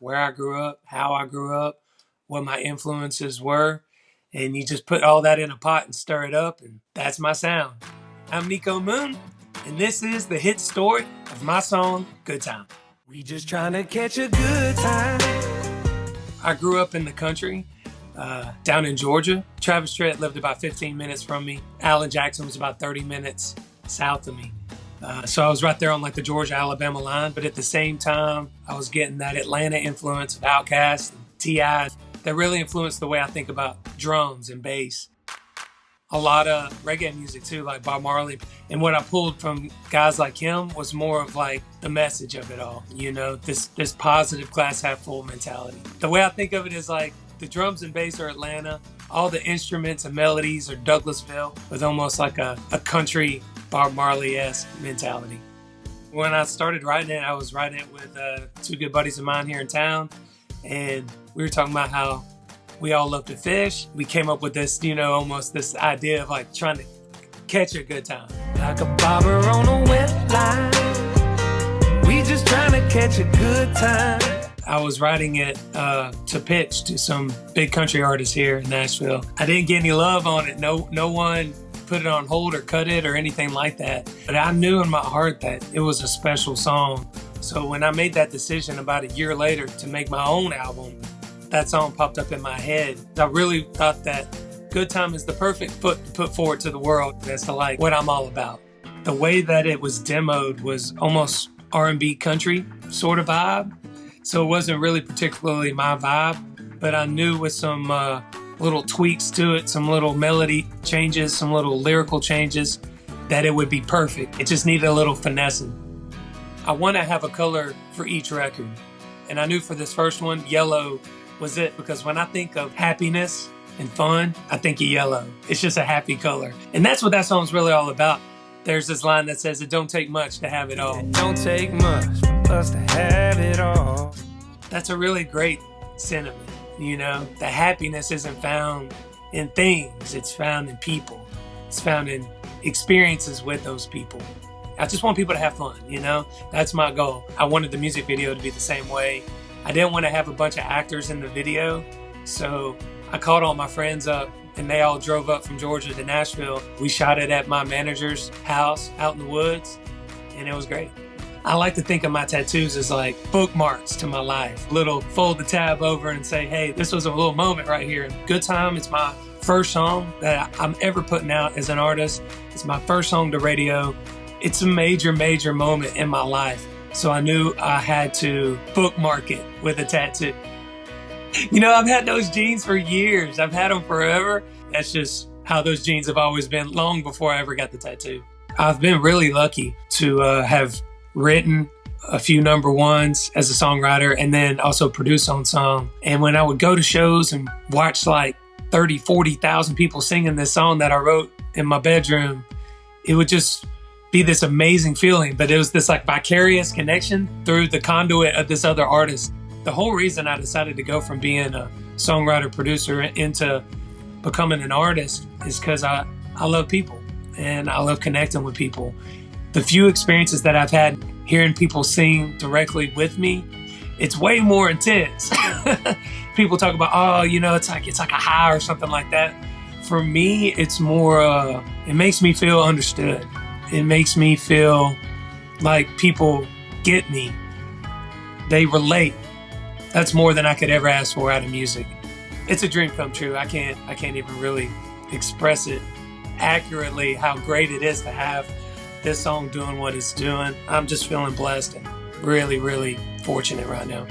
where I grew up, how I grew up, what my influences were. And you just put all that in a pot and stir it up, and that's my sound. I'm Niko Moon, and this is the hit story of my song, Good Time. We just trying to catch a good time. I grew up in the country, down in Georgia. Travis Tritt lived about 15 minutes from me. Alan Jackson was about 30 minutes south of me. So I was right there on like the Georgia-Alabama line, but at the same time, I was getting that Atlanta influence of Outkast and T.I. that really influenced the way I think about drums and bass. A lot of reggae music too, like Bob Marley. And what I pulled from guys like him was more of like the message of it all, you know, this positive glass half full mentality. The way I think of it is like the drums and bass are Atlanta, all the instruments and melodies are Douglasville, with almost like a country Bob Marley-esque mentality. When I started writing it, I was writing it with two good buddies of mine here in town, and we were talking about how we all love to fish. We came up with this, you know, almost this idea of like trying to catch a good time. Like a bobber on a wet line. We just trying to catch a good time. I was writing it to pitch to some big country artists here in Nashville. I didn't get any love on it. No one put it on hold or cut it or anything like that. But I knew in my heart that it was a special song. So when I made that decision about a year later to make my own album, that song popped up in my head. I really thought that Good Time is the perfect foot to put forward to the world as to like what I'm all about. The way that it was demoed was almost R&B country sort of vibe. So it wasn't really particularly my vibe, but I knew with some little tweaks to it, some little melody changes, some little lyrical changes, that it would be perfect. It just needed a little finessing. I want to have a color for each record. And I knew for this first one, yellow was it, because when I think of happiness and fun, I think of yellow. It's just a happy color. And that's what that song's really all about. There's this line that says, it don't take much to have it all. It don't take much for us to have it all. That's a really great sentiment, you know? The happiness isn't found in things, it's found in people. It's found in experiences with those people. I just want people to have fun, you know? That's my goal. I wanted the music video to be the same way. I didn't want to have a bunch of actors in the video, so I called all my friends up and they all drove up from Georgia to Nashville. We shot it at my manager's house out in the woods, and it was great. I like to think of my tattoos as like bookmarks to my life. Little fold the tab over and say, hey, this was a little moment right here. Good Time is my first song that I'm ever putting out as an artist. It's my first song to radio. It's a major, major moment in my life. So I knew I had to bookmark it with a tattoo. You know, I've had those jeans for years. I've had them forever. That's just how those jeans have always been, long before I ever got the tattoo. I've been really lucky to have written a few number ones as a songwriter and then also produce on song. And when I would go to shows and watch like 30, 40,000 people singing this song that I wrote in my bedroom, it would just be this amazing feeling. But it was this like vicarious connection through the conduit of this other artist. The whole reason I decided to go from being a songwriter, producer into becoming an artist is because I love people and I love connecting with people. The few experiences that I've had hearing people sing directly with me, it's way more intense. People talk about, oh, you know, it's like a high or something like that. For me, it's more, it makes me feel understood. It makes me feel like people get me. They relate. That's more than I could ever ask for out of music. It's a dream come true. I can't even really express it accurately how great it is to have this song doing what it's doing. I'm just feeling blessed and really, really fortunate right now.